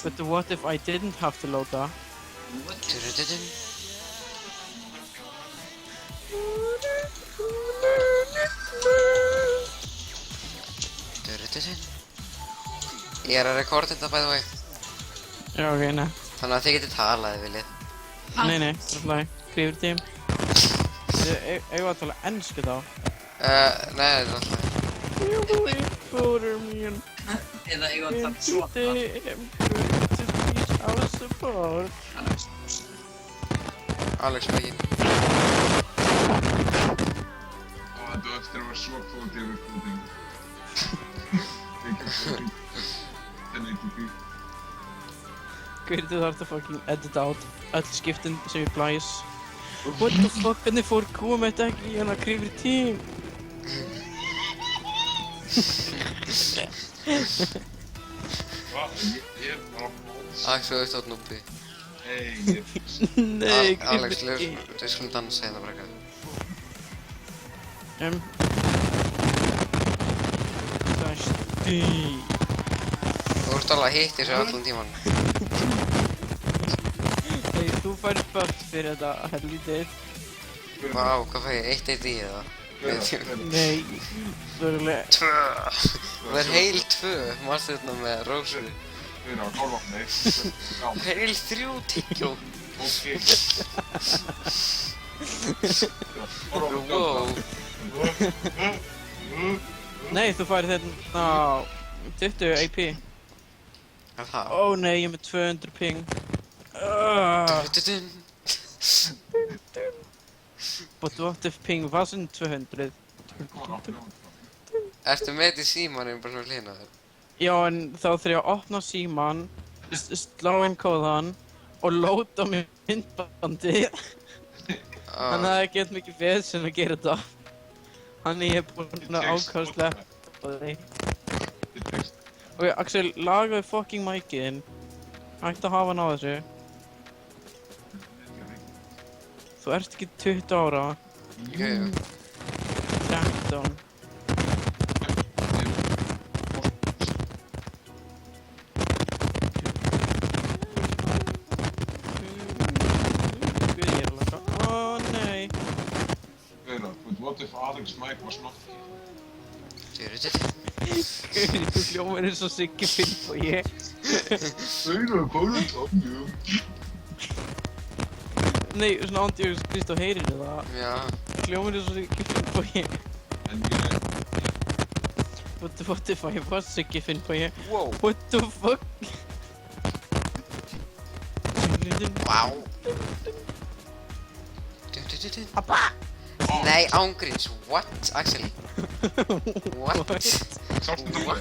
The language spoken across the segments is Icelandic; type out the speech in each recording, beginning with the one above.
But what if I didn't have to load that? Ég að rekorda þetta by the way. Já, ok, nei. Þannig að þið getið talað ef viljið. Nei, nei, alltaf, Creeper Team. Ég var að tala ennsku þá. Nei, það er alltaf. You believe voter me and Eða ég var að tala svona. I'm going to teach our support. Alex Begin. Þetta var eftir að vera svo kvótið yfir kvóting. Ekki kvóting. 1080p. Guður, þú þarft að fucking edit out öll skiptin sem ég blæs. What the fuck, hvernig fór Kuwait ekki í hana Creeper Team? Hvað? Ég er bara bóls. Alex, þú ert átt núpi. Hey, ég er... Nei, Alex, Creeper við skulum dansa hérna bara eitthvað. Team. Það er stíl. Þú ert alveg að hitta þessu allan tíman. Hey, þú fær buff fyrir þetta helvítið. Vá, hvað fæ ég? 1-1 í það? Nei, þú er alveg... 2! Það er heil 2, mannstu þetta með Rósu. Við erum á kálvapni. Já, Heil 3 tyggjó. ok. Wow. Nei, þú fær þetta 20 AP. Er það? Ó nei, ég er með 200 ping. Dun. But what if ping wasn't 200? Ertu með þetta í símanum bara svona hlýna þér? Já, en þá þarf ég að opna síman, slá inn kóðan og loada mig myndbandi. Þannig að það er gett mikið vesen að gera þetta. Þannig ég er búinn að ákvæða að sleppa því. Ok, Axel, lagaðu fucking micin. Hættu að hafa hann á þessu. Þú ert ekki 20 ára. Jú. 13. Guð, ég er að laka. Ó nei. But what if Alex Mike was not here? Guð, þú hljómar eins og Siggi Finnbogi. Hvað er það? Nei, svona ándjóks Kristó heyrir það. Já. Hljómar eins og Siggi Finnbogi. En ég er... What if I was Siggi Finnbogi? Wow. What the fuck? Vá. Appa! Nei, ángríns. What? Axel? What? Sástu þetta play?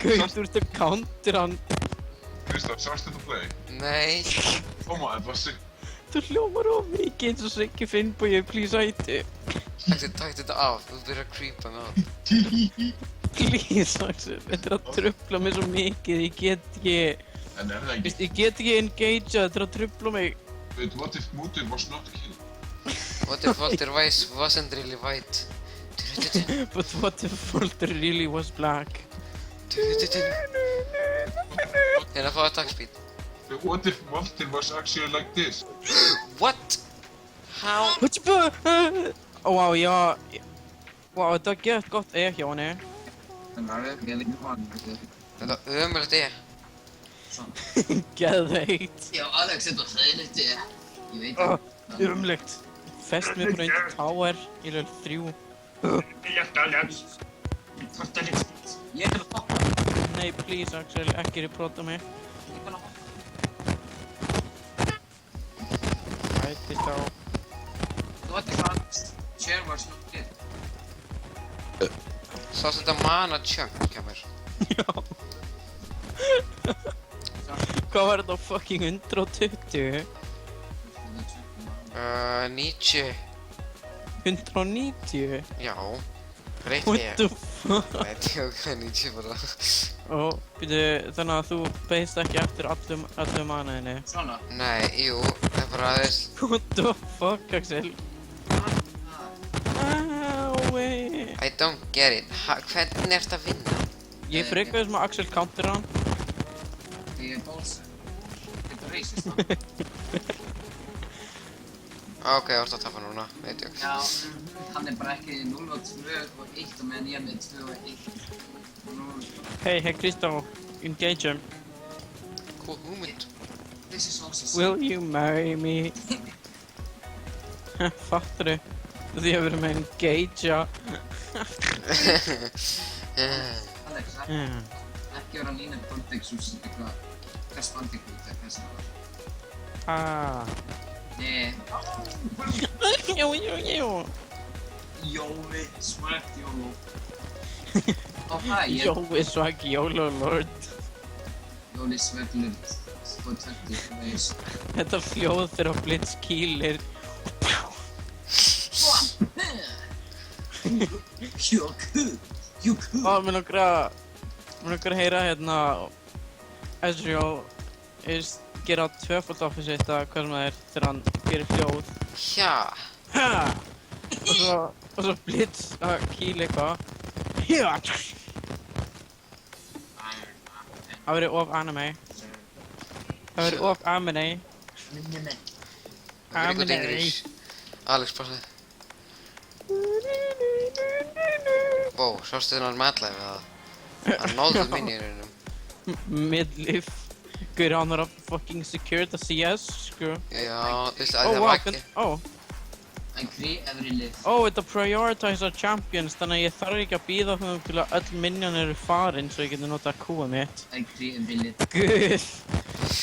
Guð, þú ert að counter hann. Kristaf, sástu þetta play? Nei. Koma, þetta var sick. Þú hljómar of mikið eins og Siggi Finnbogi, please hættu. Axel, takk þetta af. Þú byrjar að creepa mig á. Please, Axel, þetta er að trufla mig svo mikið, ég get ekki... En er það ekki? Veist, ég get ekki engagea, þetta er að trufla mig. But what if Mutir was not killed? What if Walter Weiss wasn't really white? But what if Walter really was black? Hérna fá attack speed. But what if Walter was actually like this? What? How? Ó, vá, já... Vá, þetta var gett gott hjá henni. Þetta var ömulegt Geðveikt. Já, Alex, þetta var þægilegt, ég veit Oh, það. umlegt. Fest mér bara undir tower í level 3. Ég er til að hoppa. Nei, please, Axel, ekki reporta mig. Ég kann að hoppa. Hættist á. Þú ætti hvað chair var snúttið. Sástu þetta mana chunk hjá mér? Já. Hvað var þetta fucking 120? 90. 190? Já. Reitt What ég. the fuck? Nei, tjók, 90 bara. Og, býtu, þannig að þú beist ekki eftir allum manaðinni. Svona. Nei, jú, það er bara aðeins. What the fuck, Axel? Ái. I don't get it. Hvernig ert að vinna? Ég frekaði sem að Axel counter hann. ég er bólsa. Þetta er racist, man. Ok, þú ert að tapa núna, veit ég. Já, hann er bara ekki 0 og 2 og 1 og meðan ég er með 2 og 1. Hey, Kristó, engage him. Cool hugmynd. This is also Will you marry me? Fattar þú? Því að vera með engagea. Alex, ekki vera Nina Bondex úr eitthvað Crash Bandicoot eða hvað sem það var. Ah. Nei. Jú. Jói, smart Jólo. Ó hæ, ég Jói swag YOLO Lord. Jóli Sveglund. Sko 20 veist. Þetta fljóð þegar Blitz kýlir. You could. Mér langar að heyra hérna Ezreal gera tvöfald á fyrir sitt að hvað sem það er þegar hann gerir fljóð. Já. Ha! Og svo Blitz að kýla eitthvað. Já! Það verið of anime. Það verið of anime. Very good English. Alex, passaði. Wow, sástu þennan matlæfi að hann náði minniðurinnum. Midliff. Guður hann var að fucking secure the CS, sko. Já, veistu að Oh, það wow, var ekki. I agree every live. Þetta prioritiser champions, þannig að ég þarf ekki að bíða þeim til að öll minion eru farin svo ég geti notað Q-ið mitt. I agree every live. Guð!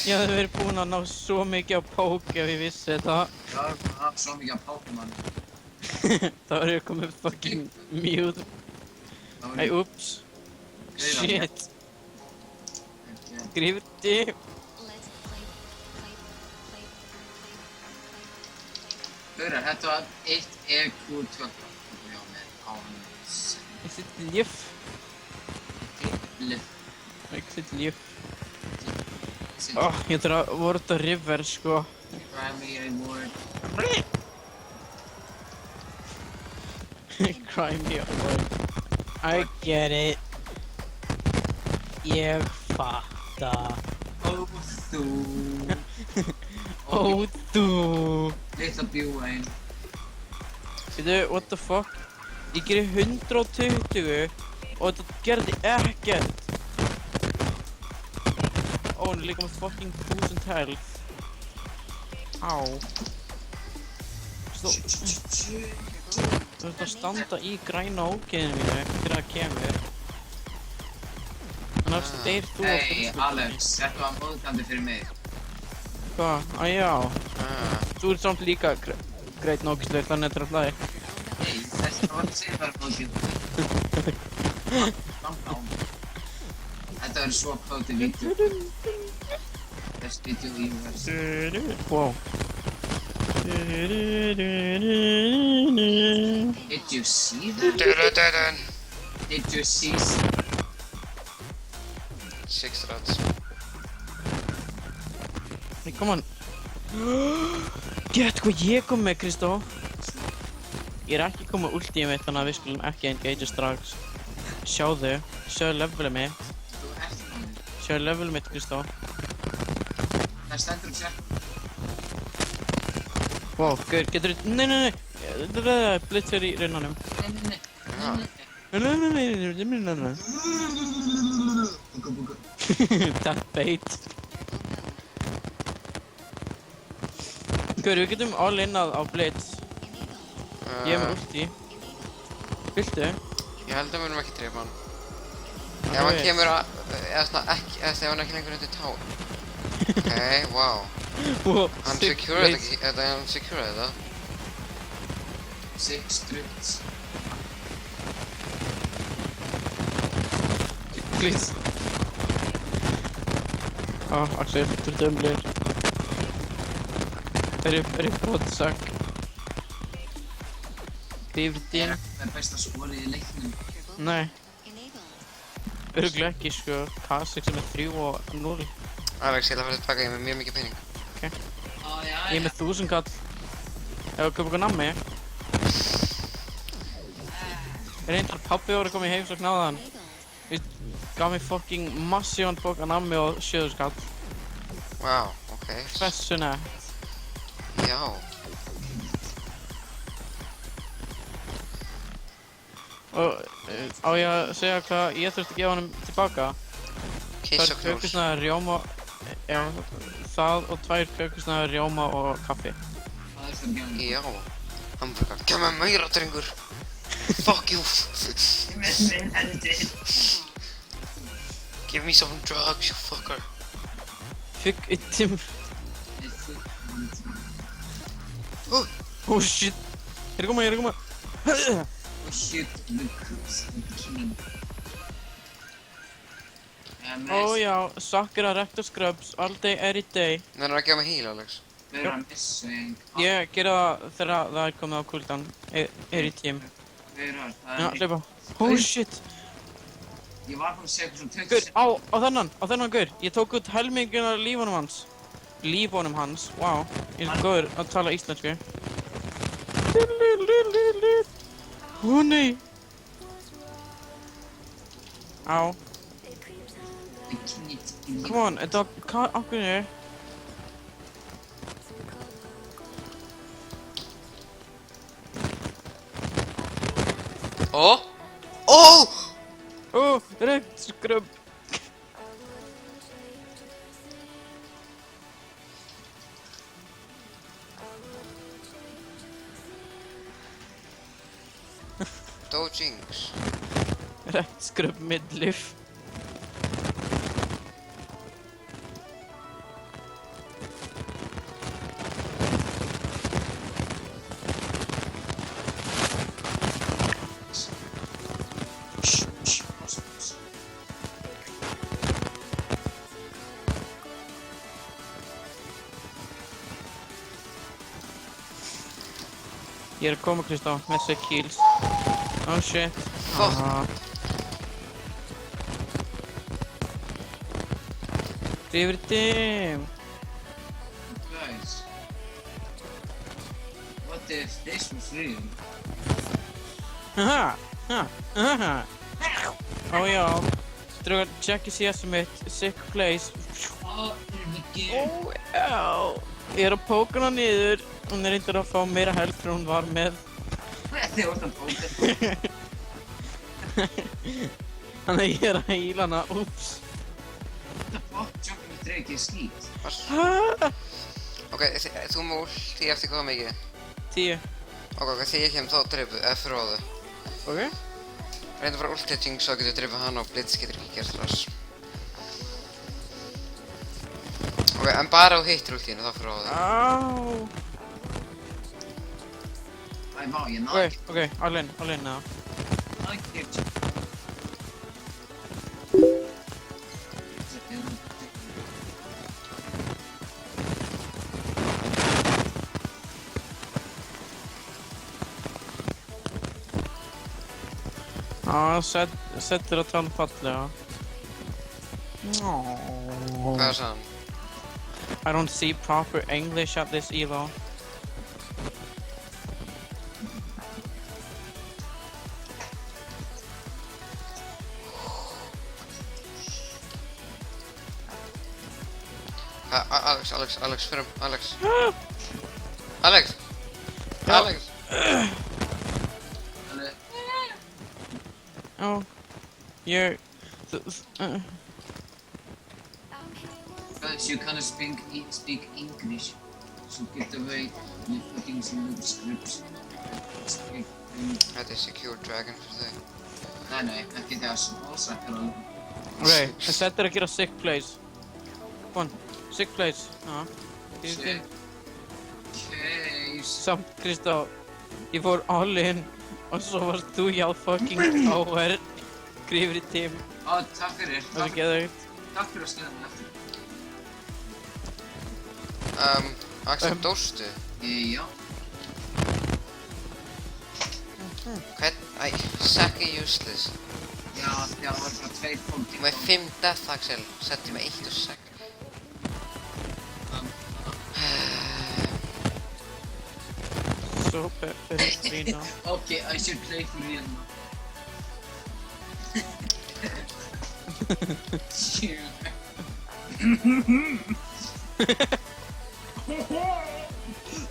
Ég hefði verið búinn að ná svo mikið á poke ef ég vissi þetta. Ég var að hafa svo mikið af Pokémon. Það var ég komið fucking mute. Æ, ups. Shit. Grifti. Gaurar, þetta var 1 EQ12 já, með á hann Is it Liff? live. Is it Liff? Ég þarf að vorta river, sko. Primary word. Cry me a word. I get it. Ég fatta. Ó, þú. Ó, þú. Litla bjúain. Veitu, what the fuck? Ég gerir 120 og þetta gerði ekkert. Hún er líka með fucking 1000 health. Á. Þú ert að standa í græna ógeðinu mínu þegar það kemur. Annars deyr þú á Hey, fyrstu. Alex, þetta var móðgandi fyrir mig. Hvað? Já. Þú ert samt líka greit nógislegur, þannig að þetta er alltaf leið. Hey, þetta var að segja bara móðgandi. Þetta verður svo kvöldi vídeo. Best vídeo í verðs. Wow. Did you see that? Dun. Did you see 6 rats. Hey, come on. Get hvað ég kom með, Kristó. Ég er ekki komið ultið mitt, þannig að við skulum ekki engagea strax. Sjáðu levelið mitt. Þú ert komin. Sjáðu levelið mitt, Kristó. Það stendur um sér. Wow, gaur, getur þú... Nei. Blitz er í raunanum. Nei. Nei. Búka. That bait. Gaur, við getum all in á Blitz. Ég er með ulti. Viltu? Ég held að við munum ekki drepa hann. Ef hann kemur að... eða svona ekki... ef hann ekki lengur undir tá. Ok, wow. Hann securaði þetta. 6 struts. Please. Axel, þú ert ömlir. Er brottsak. Griftin. Það er besta skorið í leiknum. Nei. Örugglega ekki, sko. Kasik sem er 3 og 0. Alex, ég ætla að fara tilbaka, ég er með mjög mikið pening. Ég er með 1000 kall. Ef að köpa eitthvað nammi. Reyndar pabbi voru komið í heimsókn áðan. Gaf mér fucking massívan bók af nammi og 7000 kall. Wow, ok. Hversu nett. Já. Og á ég að segja hvað ég þurfti að gefa honum tilbaka? Kiss og knús. Kökusneiðar rjóma, já, það og 2 kökusneiðar rjóma og kaffi. Hvað er það að Já. Hann bara, gef mér meira, drengur. Fuck you. Með minn hendur. Give me some drugs, you fucker. Fugg yttim. Oh shit. Ég er að koma. Oh shit, the king. Ó já, Sakura Rector Scrubs, all day, every day. Nennir að gefa mig heal, Alex. Við erum að missa einn. Ég gera það þegar það er komið á cooldown. Er í tím. Við erum að, Já, það er... hlaupa. Oh shit. Ég var búinn að segja eitthvað svona 20 Gaur, á þennan gaur. Ég tók út helmingin af lífunum hans. Lífunum hans, wow. Ég er góður að tala íslensku. Ó nei. Á. Come on, þetta var, hvað ákveðinu er? Ó! Ó! Ó, Rector Scrub. Dojinx. Rector Scrub midliff. Ég er að koma, Kristó, með 6 kills. Oh shit. Fuck. Yfir dim. Guys. What if this was real? Haha. Ó já. Strákar, checki CS mitt. Sick place. Ó, erum við Ó já. Ég er að póka hana niður. Hún er reyndar að fá meira help en hún var með. Þetta er orðan bókað. Þannig að ég er að heila hana. Úps. Þetta bók tjókkum í dreif ekki skýt. Ok, þú með ult í eftir hvað mikið? 10. Ok, þegar ég kem þá dreifu, eða fróðu. Ok. Reyndu bara ult til Jinx og getur dreifað hann og Blitz getur ekki gert þess. Ok, en bara þú hittir ultínu, þá fróðu. Á. Æ, vá, ég náði ekki. Ok, all in eða. Náði ekki. Settur að tala fallega. Hvað sagði hann? I don't see proper English at this elo. Alex, fyrir Alex. Alex! Já. Alex! Já. Ég... Guys, you can't speak English. So get away with putting some scripts. Þetta er Secure Dragon fyrir þig. Nei, ekki það sem ásakar alveg. Ok, settur að gera sick place. Come on, sick place. Já. Shit. Case. Samt, Kristó, ég fór all in og svo varst þú hjá fucking power. Skrifir í tím. Ó, takk fyrir. Það er geðveikt. Takk fyrir að skilja mig eftir. Axel, dóstu? Já. Æ, Sack er useless. Já, það var bara 2 punktir. Þú með 5 death, Axel. Settu með 1 og Sack. So pedestrino. Okay, I should play for real now.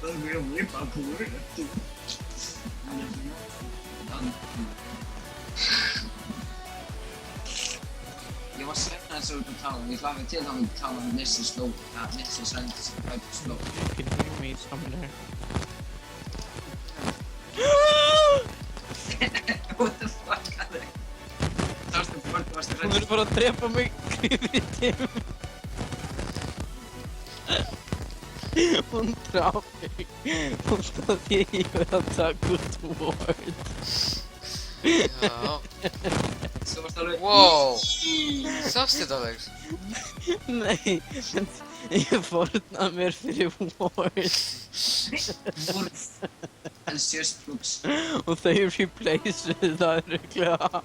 Það er mjög vipa púr. Ég var sefna þessu út á tánu, ég hlaði til hann í tánu að missi sló, að missi sændi sem hættu sló. You can hear me somewhere. What the fuck, Alex? Sástu hvort þú varst Hún er bara að drepa mig yfir í tíma. Hún draf mig. Hún stóð því ég verið að taka út word. Já. Svo varst alveg... Wow. Sástu þetta, Alex? Nei, en ég fórnaði mér fyrir word. Word. And just looks... Og þau replaceðu það örugglega.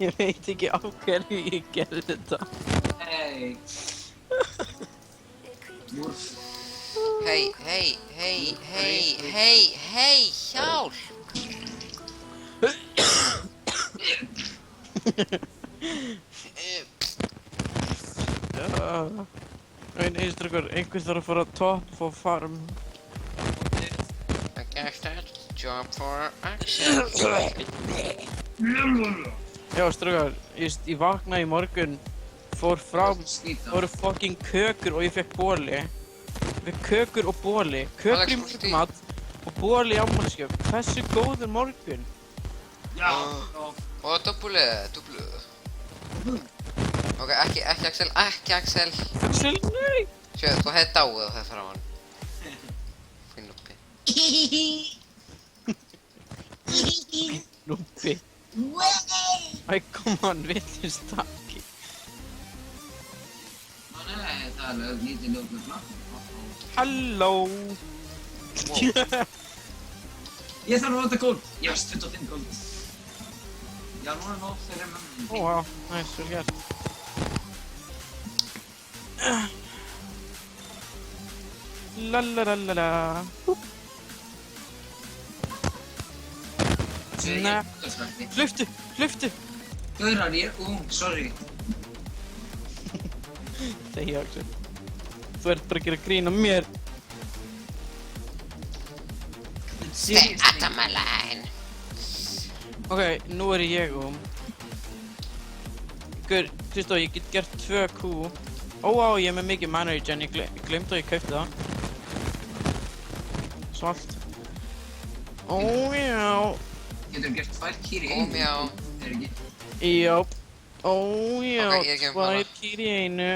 Ég veit ekki á hverju ég gerði þetta. Hey. Word. Hei, hjálp! Nei, strákar, einhver þarf að fara top og farm. I guess that's job for Axel. Já, strákar, ég vaknaði í morgun, fóru fucking kökur og ég fekk bóli. Ég fekk kökur og bóli, kökur í morgunmat og bóli í afmælisgjöf. Hversu góður morgun? Já. Og dúbluð. Ok, ekki Axel. Axel, nei! Sjö, þú hefði dáið á það framan. Finn lúpi. Núpi. Æ, come on, villist takki. Nei, það er alveg lítið ljókur blokk. Halló! Ég þarf að nota gold. Ég var 25 gold. Já, núna nóg fyrir mömmu. Ó, wow, nice, vel gert. Lalalala. Nei. Hluftu! Gaurar, ég er ung, sorry. Þegi, Axel. Þú ert bara að gera grín á mér. Stay out of my line. Ok, nú er ég Gaur, Kristó, ég get gert 2 Q. Ó, ég er með mikið mana regen, ég gleymd að ég kaupti það. Svalt. Ó, já. Getur gert 2 kýr í Ó, einu. mjá. Er ekki? Jó. Ó, já, Ok, ég gef bara. 2 kýr í einu.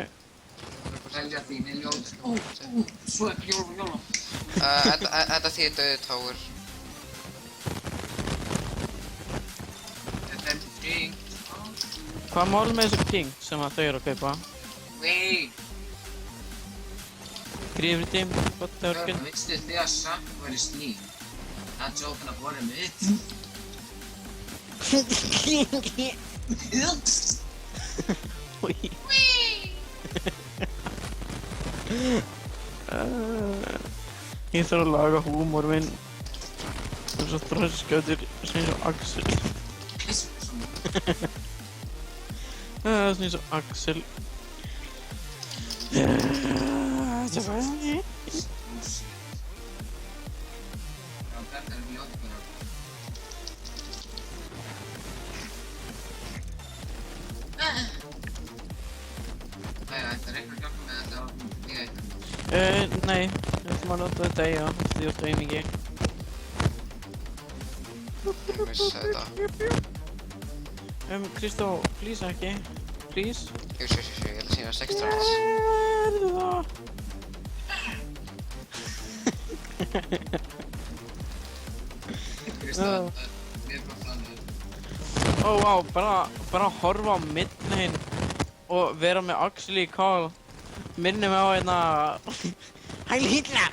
Selja því með ljóð. Svo er jóla. Þetta þýðir döðu táur. Þetta er ping. Hvað mál með þessu ping sem að þau eru að kaupa? Wey. Grífur tím, gott það er Gaurar, veistu þið að Sack væri slím? Það er jókan að borða mitt. Úi. Ég þarf að laga húmor minn. Það er svo þröskjátur sem eins og Axel. Það er svona eins og Axel. Já, þetta er ljóð bara. Æja, þetta er eitthvað hjálpa með þetta á mig eitthvað. Nei, við ætlum að nota þetta í því þú ert auðmikið. Ég vissi þetta. Kristó, please ekki. Please. Ég ætla að sína 6 strands. Erðu það? Kristó, við erum bara planið. Ó, vá, bara horfa á Midnight og vera með Axel í call. Minnir mig á hérna... Heil Hitler!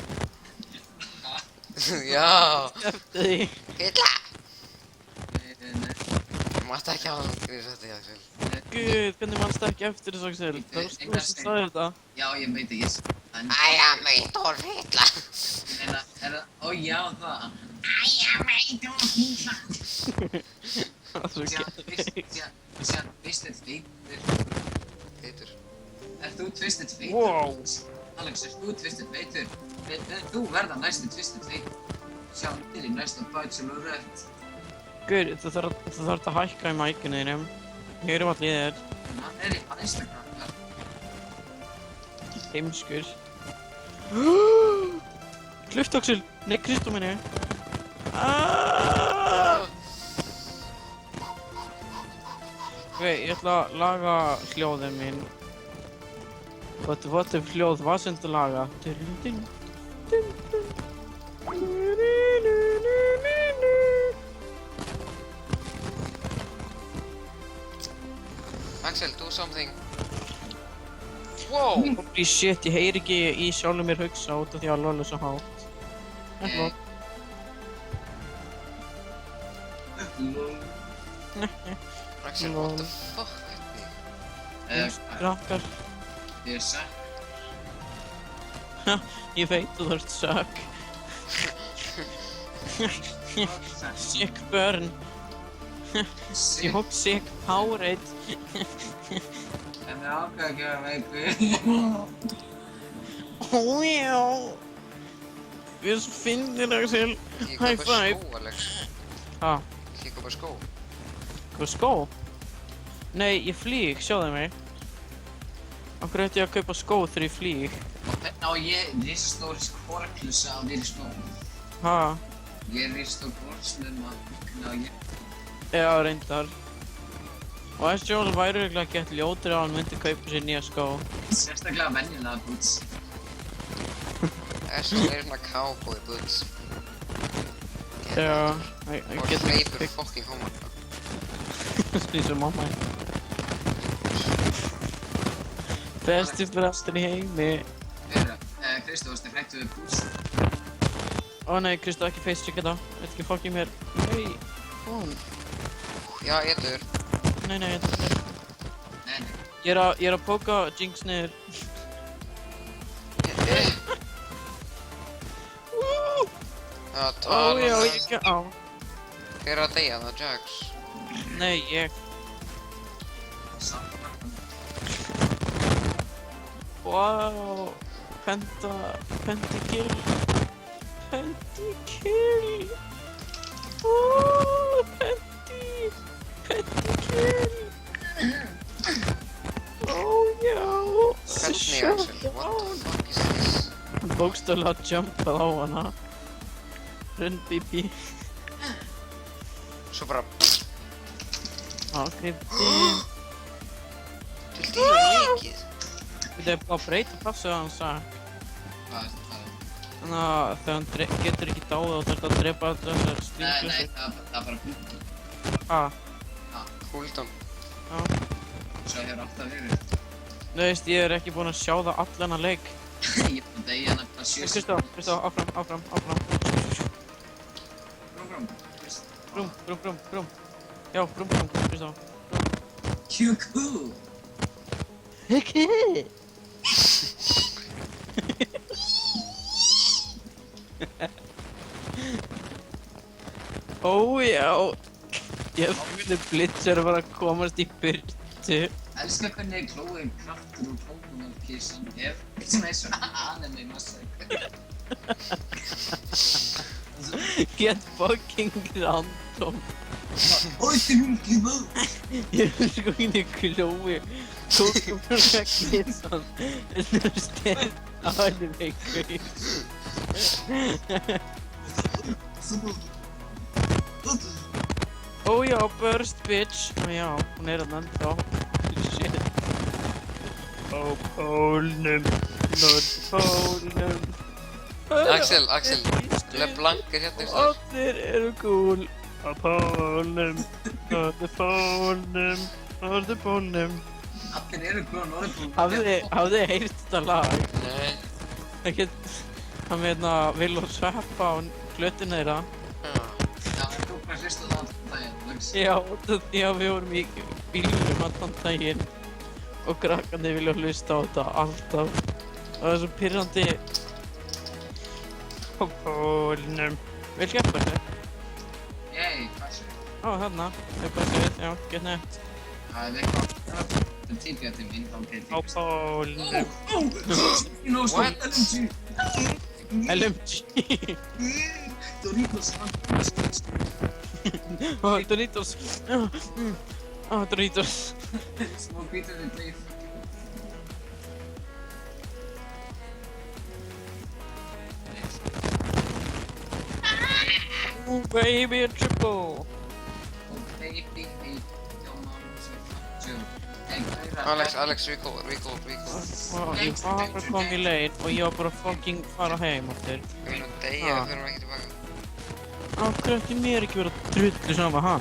Já. Eftir því. Hitler! Þú mátt ekki hafa hann gríðis þetta, Axel. Guð, hvernig mannstu ekki eftir þessu Axel? Það var þú sem sagði þetta. Já, ég veit ekki. I am Adolf Hitler. Er það... Ó, já, það. I am Adolf Hitler. Það var svo gæðið. Síðan, veistu þetta? feitur. Ert þú Twisted Feitur? Wow. Alex, ert þú Twisted Feitur? Þú verða næstu Twisted Feitur. Sjá til í næsta Bachelorette. Guður, þú þarf að hækka í mækinu þínum. Heyrum allir í þér. Hann í Instagram, ja. Heimskur. Kluftaxil! Nei, Kristó minni. Ok, ég ætla að laga hljóðið mín. What if hljóð var sem þú laga? Axel, do something. Wow! Holy shit, ég heyri ekki í sjálfum mér hugsa út af því að LOL er svo hátt. Lol. Axel, what the fuck? Krakkar, Ég er sagt. ég veit þú ert sökk. Sick burn. Ég hók sick Powerade. En ég ákveð að gefa veiku. Ójá. Við erum svo fyndnir, Axel. Ég High kaupa five. skó, Alex. Ha, Ég kaupa skó. hvað skó? Nei, ég flýg, sjáðu mig. Af hverju ætti ég að kaupa skó þegar ég flýg? Ná, ég er risastór korklusa á þér skó. Ha, Ég er risastór korksnum að ég... já, reyndar. Og S.J.O.L. væri örugglega gett ljótur ef hann myndi kaupa sér nýja skó. Sérstaklega venjulega boots. Axel er svona cowboy boots. Já, Og ég get hleypur fucking hóma. eins og mamma. Besti brastur í heimi. Kristó, varstu hrættu við boots? Ó nei, Kristó, ekki facechecka það. Veit ekki fokk í mér. Hey, hún. Já, etur. Nei, Nei, nei. ég er að póka Jinx niður. Já, Ó tala já, um ég ekki á. Hver er að deyja það, Jax? Nei, ég. Samt markan. Wow. Pentakill. Pentakill. Pentakill. Ó já. Hvernig, Axel? What the fuck is this? Hann bókstaflega jumpað á hana. Run, Bibi. Svo bara... Á, gripti. Til dýra líkið. Þetta er bara að breyta passu að hann sagði. Hvað er þetta? Þannig að þegar hann getur ekki dáið og þarf að drepa allar þessar Nei, stingur. nei, það er bara búin. Ah, Cooldown. já. Svo hefur alltaf verið. Þú veist, ég er ekki búinn að sjá það allan að leik. Ég er búin að deyja hana bara 7 Kristó, áfram. Brum, Brum. Já, brum, Kristó. Q-Q! Ekki. Ó já. Ég fylgði Blitzer að fara að komast í burtu. Elskar hvernig Chloe kraftur úr Pokémon kissan er svona eins og anime massacre. Get fucking random. Oj, þið hún kýma! Ég er sko inn í Chloe. Tókum fyrir að kissa hann. Þetta er stærn alveg eitthvað. Ó já, burst bitch. Ó já, hún er að ennþá. Shit. Á pólnum, Norðpólnum. Axel, LeBlanc er hérna í þér. Allir eru cool. Á pólnum, Norðpólnum. Allir eru góða norðbúin. Hafið þið heyrt þetta lag? Nei. Hann með hérna Will og Sveppa á glötinu þeirra. Já. Já, þú bara hlustu það alltaf daginn, Lux. Já, við vorum í bílnum allan daginn og krakkandi vilja hlusta á þetta alltaf. Það er svo pirrandi. Á pólnum. Vil hjálpa þér? Yey, hvað séu? Á, þarna. Það er bara sér, já, get nett. Það er eitthvað. Það tipja til mín, þá geti Á bólnum. What? LMG. Doritos. Doritos. Doritos. Smá bítur við bleið. Baby, a triple. Og baby, hey, Jóman, svo fattur. Hey, Gauðra. Alex, recall. Ég var að koma í leið og ég var bara fucking fara heim aftur. Við erum að deyja, við förum ekki tilbaka. Af hverju ætti mér ekki verið að drullu sama, ha?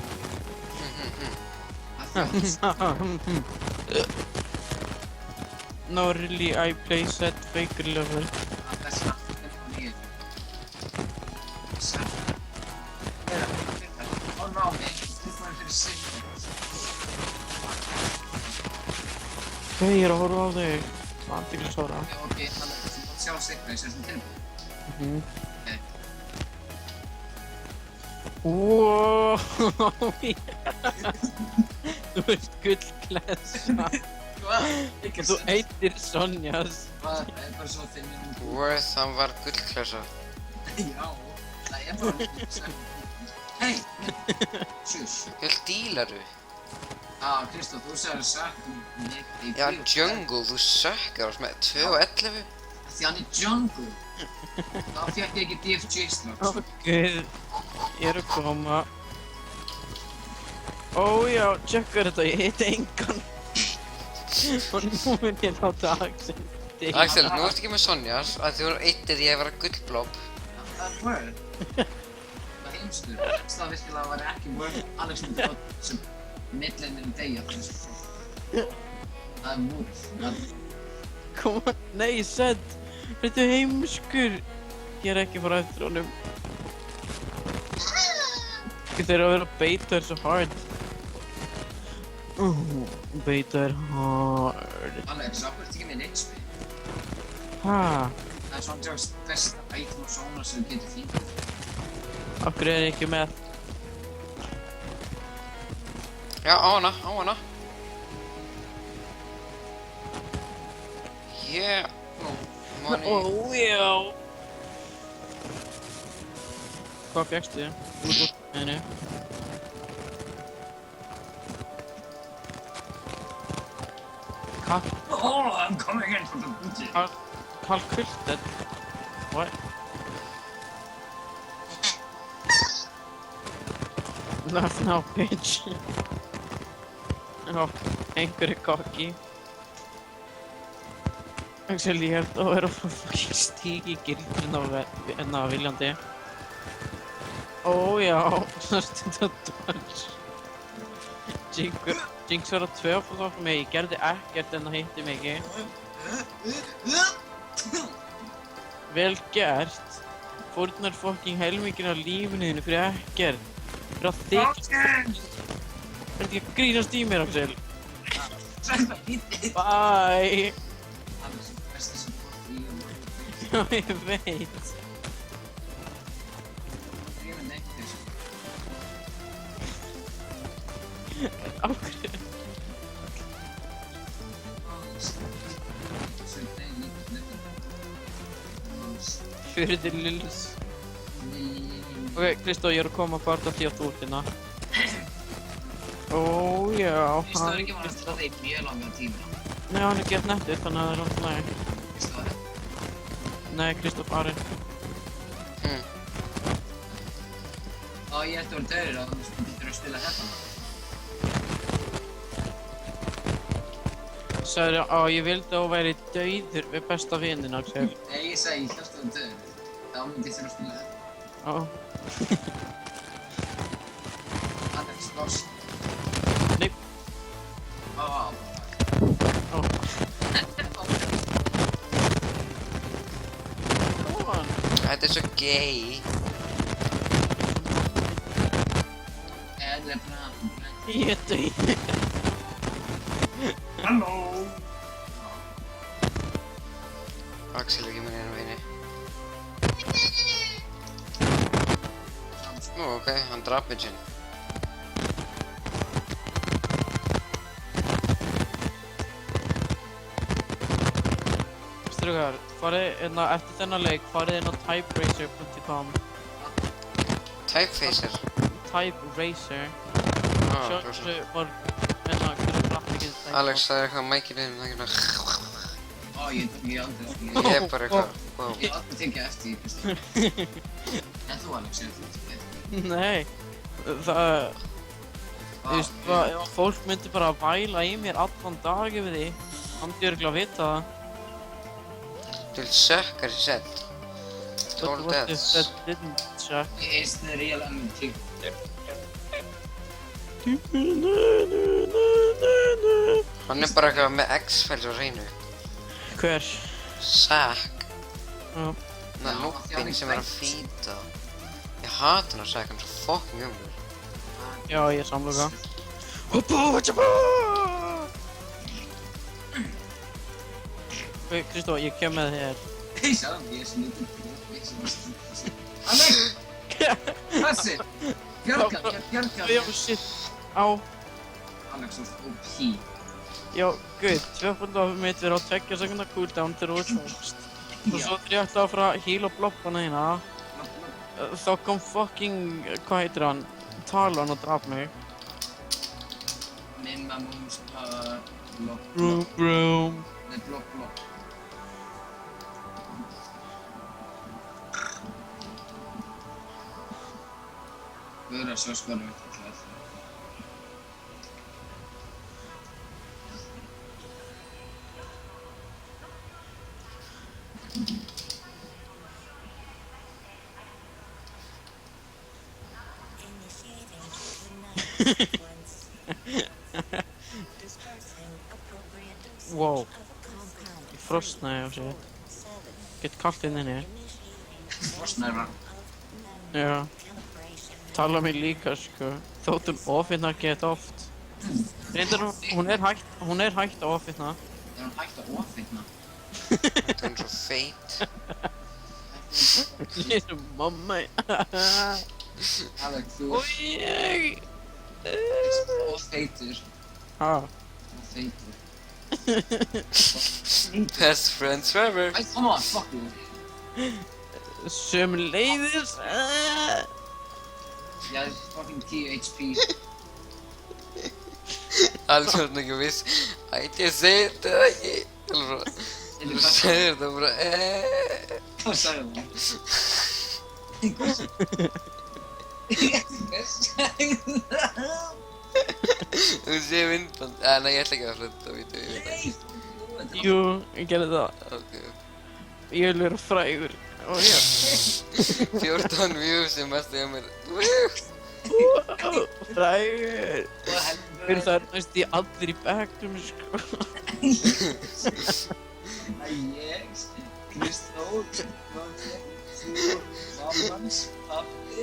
No, really, I play set fake level. Þessi aftur er nýju. Sætt. Gauðra, ó námi, tilfæðan fyrir sig. Ég er að horfa á þig. Athyglisvara. Já, ok, Alex, þú mátt sjá signa í þessum tilbúin. Wow. Þú ert gullklessa. Hvað? Og þú heitir Sonjas. Hvað? Það er bara svo 5 minútur. Worth, hann var gullklessa. Já, það er bara Hey! Shush. Hvað dílaru? Kristó, þú sagði að sagt mitt í Já, Jungle, þú sökkar oss með 2 og 11. Því hann er Jungle. Þá fekk ég ekki DFG strax. Ó guð, ég er að koma. Ó já, tjekkar þetta, ég heiti engan. Og nú mun ég láta Axel deyja. Axel, nú ertu ekki með Sonjas, að þú eru eittið ég að vera gullblob. Það er word. Það er heimskur. Það virkilega var ekki word. Alex myndi á þessum millinum deyja þessu. Það er múrð. Kom on, nei, Sedd. Þetta er heimskur. Ég er ekki bara eftir honum. Þeir eru að vera að beita þér svo hard. Beita þér hard. Alex, það burt ekki með neitt spil. Ha? Það er svona tjóðast besta item og svona sem þú getur fínt. Af hverju er ég ekki með? Já, á hana. Yeah. Money. Ó já. Hvað fékkstu? Nei. Oh, I'm coming in for the booty. Kalkultet. What? Not now, bitch. Já, einhver er cocky. Axel, ég held að vera að fucking stíga í gildruna á viljandi. Ó já, það stund að dodge. Jinx var að tvöfalda okkur mig, ég gerði ekkert en það hitti mig ekki. Vel gert. Fórnar fucking helmingin af lífinu þínu fyrir ekkert. Fyrir að þykja. Verður ekki að grínast í mér, Axel. Bye. Alex, besta support í Já, ég veit. Ég er neitt þessu. Af hverju? Fyrir þér lills. Ok, Kristó, ég er að koma hvort af því að þú ert hérna. Ó, já, Kristó er ekki að vera að það í mjög langa tíma. Nei, hann er gett nettur, þannig að það er langt næg. Kristó er Nei, Kristó farinn. ég ætti að vera döður og þú getur að spila þetta. Sagði, ég vildi að þú væri dauður við besta vininn, Axel. Nei, ég segi, ég ætti að vera döður. Þá myndi ég þurfa að spila þetta. Ó. Alex, loss. Nei. Ó. Ó. Come on. Þetta er svo gay. Ég er dauður. Halló. Axel er ekki með einu veginn. Nú, ok, hann draf mig sinn. Strögar, eftir þennan leik, farið inn á typeracer.com. Typefacer? Typeracer. Ah, Sjá rosa. hversu hversu hratt ég get typað. Alex, það er eitthvað mækinn inn, það er eitthvað... Ó, ég aldrei, Ég er bara eitthvað, wow. ég aldrei tekið eftir í fyrsta. En þú, Alex, þú tekið eftir? Nei, það... Þú veist, ef fólk myndi bara væla í mér allan dag yfir því, hann myndi örugglega vita það. Du vill söka sig sett. 12 deaths. That didn't suck. Is the real MT? Hann er bara eitthvað með X-Files á hreinu. Hver? Zack. Já. Það er núpinn sem er að fýta. Ég hata hann á Zack, hann er svo fucking umur. Já, ég er samloka. Hoppa, hoppa! Kristó, ég kem með þér. Hei, sjáum, ég er svo lítið. Alex! Passi! Bjarga! Já, shit. Á. Alex, þú ert OP. Já, guð, tvöfaldafið mitt verið á 2 sekundar cooldown þegar þú ert fórst. Og svo þegar ég ætlaði að fara að heala bloppana þína, þá kom fucking, hvað heitir hann, Talon og draf mig. Mimma Moons Power Block. Broom. Nei, block. Guður að sjá skoðum mitt alltaf. Wow. Ég frosnaði á sig. Get kallt inn inni. Frostnæra. Já. Tala mig líka, sko. Þótt hún ofitna get oft. Reyndar hún er hægt að ofitna. Er hún hægt að ofitna? Það er svo feit. Ég er mamma. Alex, þú Og ég. ert ofeitur. Ha. Ofeitur. Best friends forever. Æ, come on, fuck you. Sömuleiðis. Ég er fucking 10 HP. Alls var hann ekki viss. Ætti ég að segja þetta eða ekki? Eller svo. Þú segir þetta bara Hvað sagði hún? Hvað sagði það? Þú segir myndband. Nei, ég ætla ekki að fletta á vídeo, ég veit það. Jú, ég gerði það. Ok. Ég vil vera frægur. Og já. 14 views sem mest hjá mér. Frægur. Fyrir það er næst í allir í bekknum, sko. Ég, Kristóð, þú, mammans, pappi.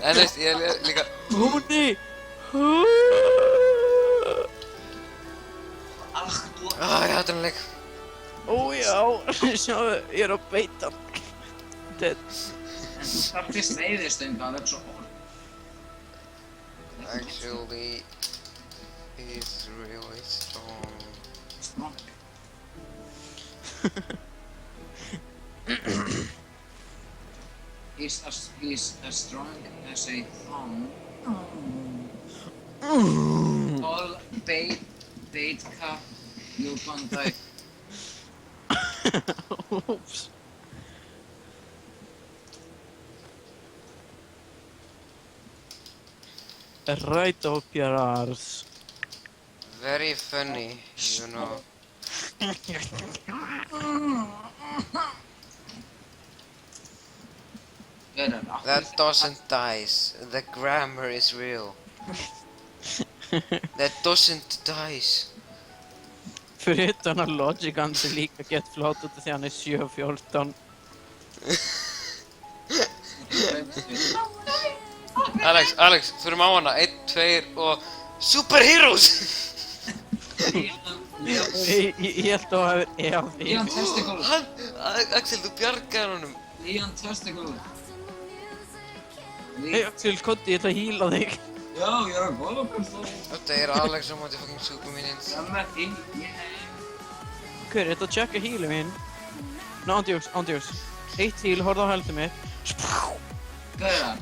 En veist, ég er líka... Húni! Ach, þú... Ég hata hann leik. Ó já, sjáðu, ég er á beitan. Dead. En þú þarfist veiðistöng að vera svo orð. Actually, he's really strong. Strong. He's as strong as a thong. All bait cup, you can die. Oops. Right up your arse. Very funny, you know. That doesn't dice. The grammar is real. That doesn't dice. Fyrir utan að Logic hans er líka gett flott út af því hann er 7-14. Alex, förum á hana. 1, 2 og... Superheroes! Ég held að það er ef því. Leon Testicle. Axel, þú bjargar honum. Leon Testicle. Hey Axel, Kotti, ég ætla að heala þig. Já, ég er að góða, Kristóð. Þetta er Alex á móti fucking Super Minions. I'm not in, yeah. Hver, þetta að checka healið minn? Ná, ándjóks. Eitt heal, horfðu á heldið mitt. Gauðar.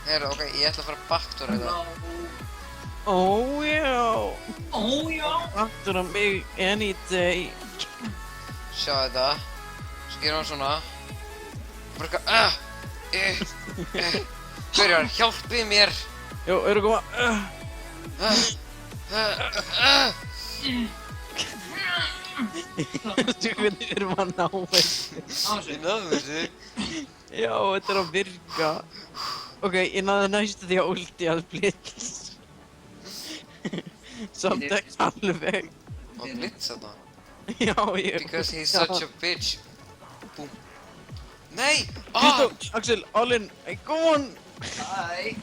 Heyrðu, ok, ég ætla að fara að backdoora þetta. Já. Já. Aftur á mig any day. Sjá þetta. Svo gerum við svona. Bara eitthvað, Gauðar, hjálpið mér! Jó, eru koma. Þú hvernig erum að ná þessu? Ég náðum þessu. Já, þetta er að virka. Ok, ég náði næstu því að ulti að blitz. Samt ekki alveg. Og blitz þetta. Já, ég... Because he's such a bitch. Búm. Nei! Kristó, Axel, all in. Hey, go on! Hæ.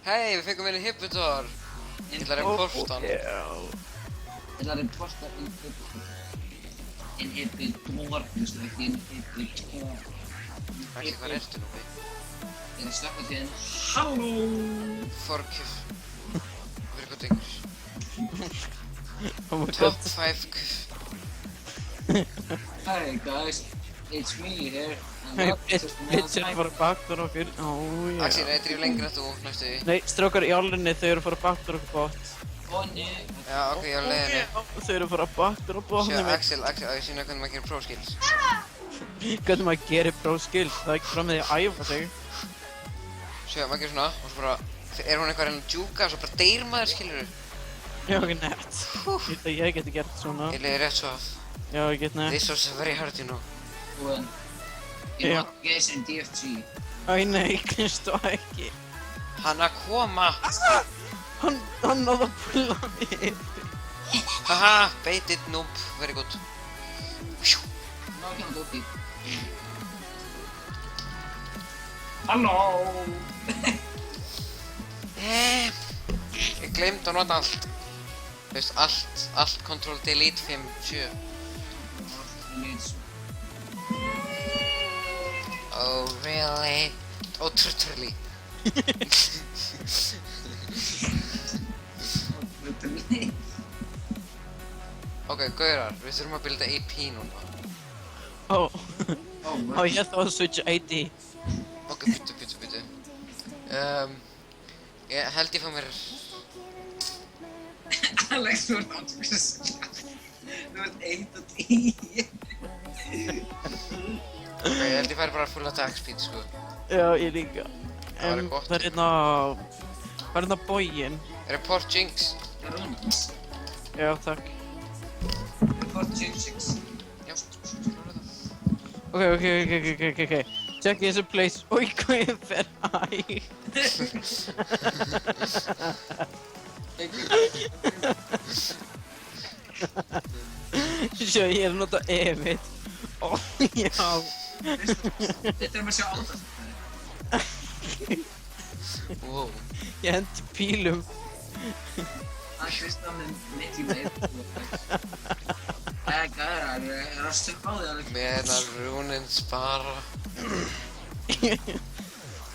Hei, við fengum einu hipputor. Ég ætla að reporta hann. Já. Ég ætla að reporta inhibitor, veistu ekki inhibitor. Ekki, hvað ertu nú við? Ég er að snakka til henn. Halló! Forkjöf. Verið gott yngur. Oh my Top god. 5 kuf. Hi guys, it's me here. Hey, blitz er að fara backdoor okkur. Ó, já. Axel, nei, drif lengur en þú, næstu því. Nei, strákar í álunni, þau eru að fara backdoor okkur bot. Ó nei. Já, ok, ég á leiðinni. Þau eru að fara backdoor á botni Sjá, mitt. Axel, að ég sína hvernig maður gerir pro skills. Hvernig maður gerir pro skills, það er ekki frá með því að æfa sig. Sjá, maður gerir svona, og svo bara, er hún eitthvað að djúka, svo bara deyr maður, skilurðu. Já, ekki nett. Ég geti gert svona. Ég leiði rétt svo að, Já, ég get nett. this was very hard, you know. Ég má gesa en DFG. Æ, nei, Kristó, ekki. Hann að koma! Hann náði að pulla mig. Haha, bait it, noob, very good. Ná ekki hann dóti. Halló! Ég gleymd að nota allt. Þú veist, allt, control, delete, 5, 7. Oh, really? Oh, truly. Ok, gaurar, við þurfum að builda AP núna. Ó, ég held að switcha ID. Ok, byttu. Ég held ég fá mér... Alex, þú ert áttugast. Þú ert 1 og 10. Ok, ég held ég færi bara full attack speed, sko. Já, ég líka. Það væri gott. Það er hérna... Hvað er hérna bóginn? Report Jinx. Það er hún. Já, takk. Report Jinx. Já, Ok. Check þessu place. Új, hvað ég fer hæg. Sjá, ég er að nota E-mitt. Ó, já. Þetta er maður að sjá átt. wow. Ég hendi pílum. Það er Kristján með mitt í meir. Gæðar, er að stökka á þig alveg. Meðan rúnin spara.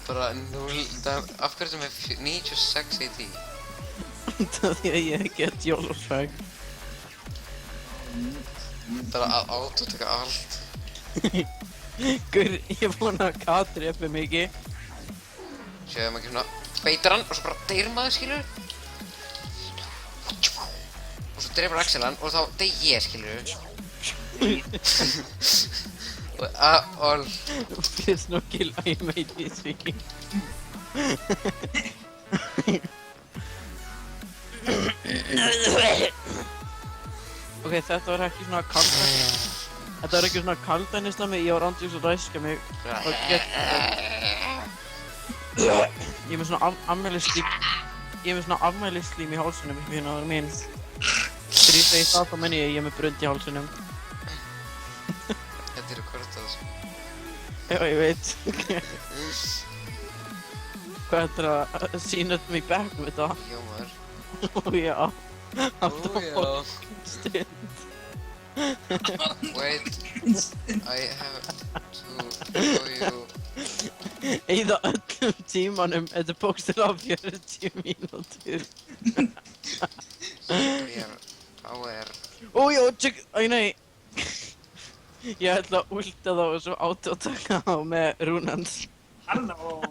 Bara 0... Af hverju með 96 AD? Það því að ég get jólfag. Bara að autotaka allt. Gaur, ég vona að Katri eftir mikið. Sjáðu maður ekki svona... Beitar hann og svo bara deyr maður, skilur. Og svo dreifur Axel hann og þá deyr ég, skilur. All... Please no kill, I made this thing. Ok, þetta var ekki svona kaldænis. Þetta var ekki svona kaldænisnami, ég var andjúks að ræska mig. Og ég er með svona afmælisslím. Ég er með svona afmælisslím í hálsunum, hérna var mín. Þegar ég segi það, þá menn ég er með brund í hálsunum. Þetta er rekordað, sko. Já, ég veit. Hvað er að sína þetta mig back með þetta? Já, maður. Ó já. Alltaf já. stund. Wait, I have to show you Eyða öllum tímanum, þetta er bókstaflega 40 mínútur. Power. Ójá, tjekk, æ nei. Ég ætla að ulta þá og svo autotaka þá með rúnans. Halló!